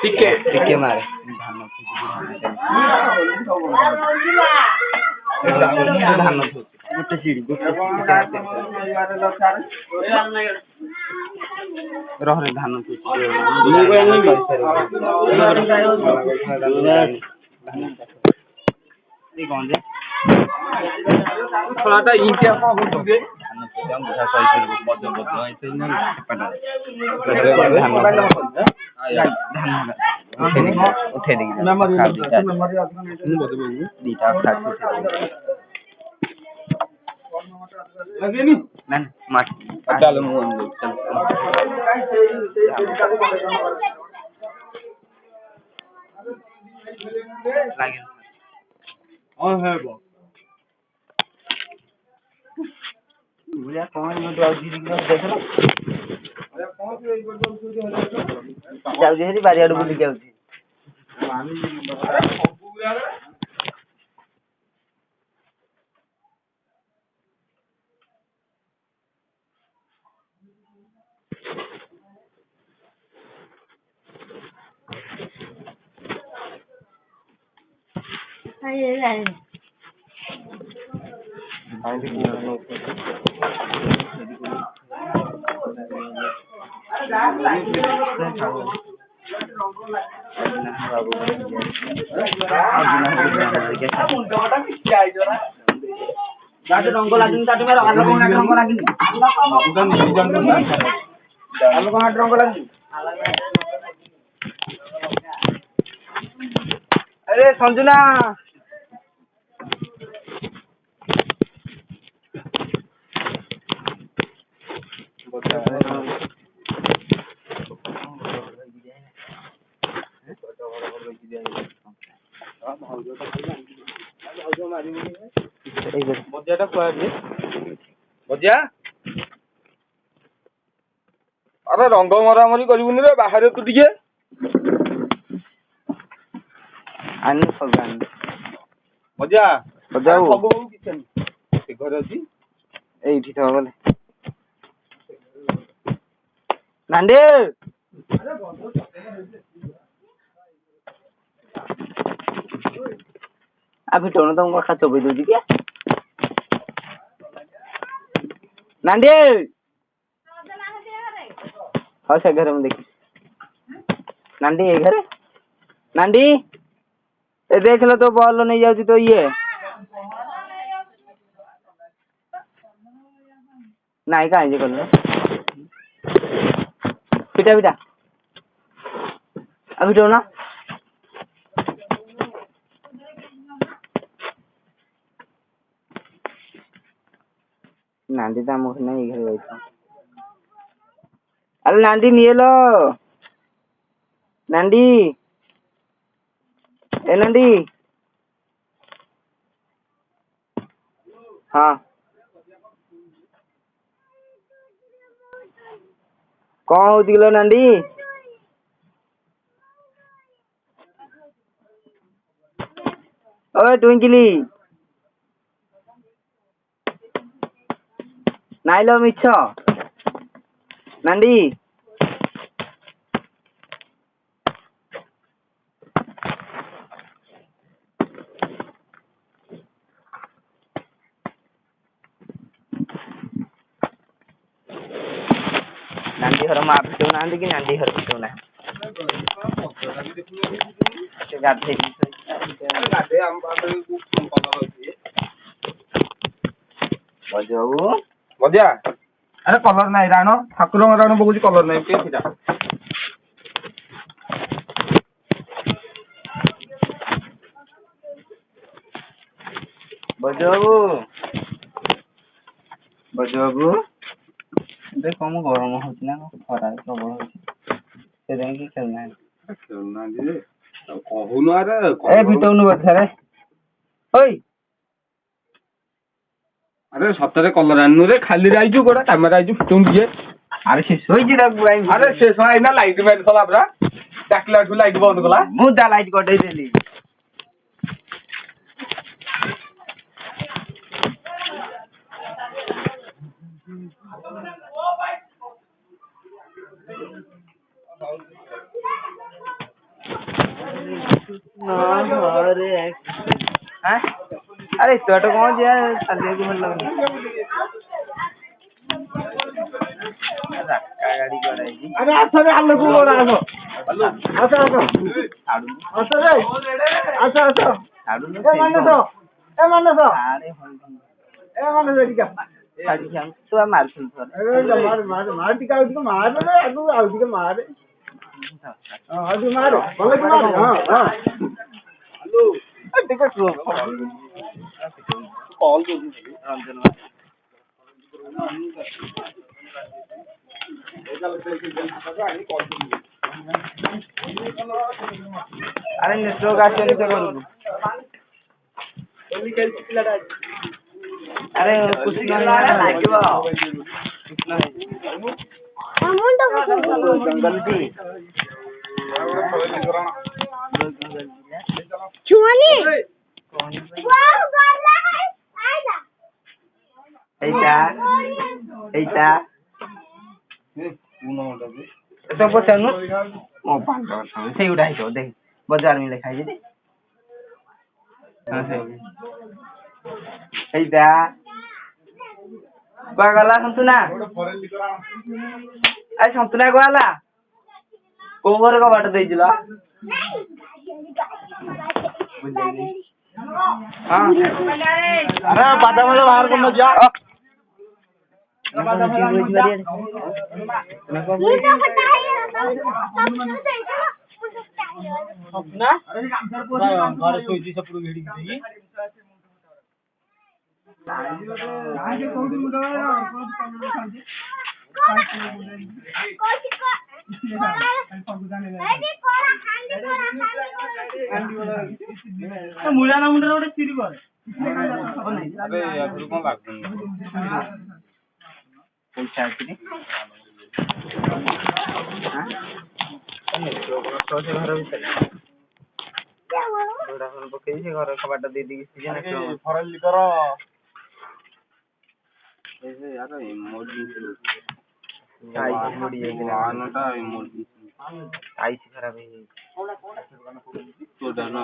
ଟିକେ ମାରେ ଧାନ ଗୋଟେ ସିଡ଼ି ରହରେ ଧାନ ଖଳାଟା ଇଟିଆ କଣ ହଉଛି ଉଠେଇ ଦିଟା ଚାଲ ମୁଁ ଯାଉଛି ହେରି ବାରିଆଡୁ ବୁଲିକି ଯାଉଛି ରଙ୍ଗ ଲାଗିନି ରଙ୍ଗ ଲାଗିନି ରଙ୍ଗ ଲାଗିନି अरे संजुना अरे रंग मरामरी करूनी रे बाहर तू टिके मजा घर अच्छी ଏଇଠି ଥବ ବୋଲେ ନାଣ୍ଡି ଭିତରୁ ତମ କଥା ଚୋବେଇ ଦଉଛି କି ନାଣ୍ଡି ହଁ ସେ ଘରେ ମୁଁ ଦେଖିଛି ନାଣ୍ଡି ଏ ଘରେ ନାଣ୍ଡି ए देख लो तो बॉल नहीं जाती तो ये नहीं कहाँ जे कर पिटा पिटा अभी तो ना नांदी तो मुख नहीं घर बैठा अरे नांदी नहीं लो नांदी ए नंदी हाँ कौन होती लो नंदी ओए ट्विंकली नाई लो मिछ नंदी नांदी हर माँ पिटो ना कि नांदी हर पिटो ना गाधे मजा अरे कलर ना राण ठाकुर राण बहुत कलर ना बजबाबू बजबाबू देख कम गरम होची ना खरा प्रबल होची से दें कि खेलना जे कहूनु अरे ए बिटौनु बथा रे ओई अरे सतरे कलर आनु रे खाली आइजु गोडा कैमरा आइजु फिटौनु जे अरे से सोई जिरा बुआई अरे से सना इना लाइट मारि सला पुरा डाकला ठु लाइट बंद कला मु दा लाइट गडै देली अरे हाँ अरे तो कौन जी यार चलिए कि मतलब गाड़ी कराएगी अरे अच्छा रे हम लोग को बोला है अच्छा अच्छा अच्छा रे अच्छा अच्छा ए मानस अरे टिका तू मार सुन मार टिका उसको मार रे आगु आउ टिका मार हां आगु मार बोले कि मार हां हां हेलो टिका कॉल दो रंजन अरे नेटवर्क आसे नहीं करू अरे कुछ नहीं लागिबो कुछ नहीं जंगल थी छुआनी एटा तो पछानु मो पान से उठाइ छ देख बजार में लेखाइ दे हां से एटा गला संतुना आ संतुना गला कोवर का बाट देइला हां अरे बादाम वाला बाहर करना जा ये तो पता है ना घर सोईची सपरू घेडी की आगे कोडी मुडा मुला ना मुंडा गोटे सिरी करे अरे यार कोन लागुन पैसा अछि हां तो से घर भीतर दोडा घर पके से घर कबाट दे दी सीजन फरल करो ऐसे यार मोडी आई मोडी है आनटा मोडी आई खराब है तो डरना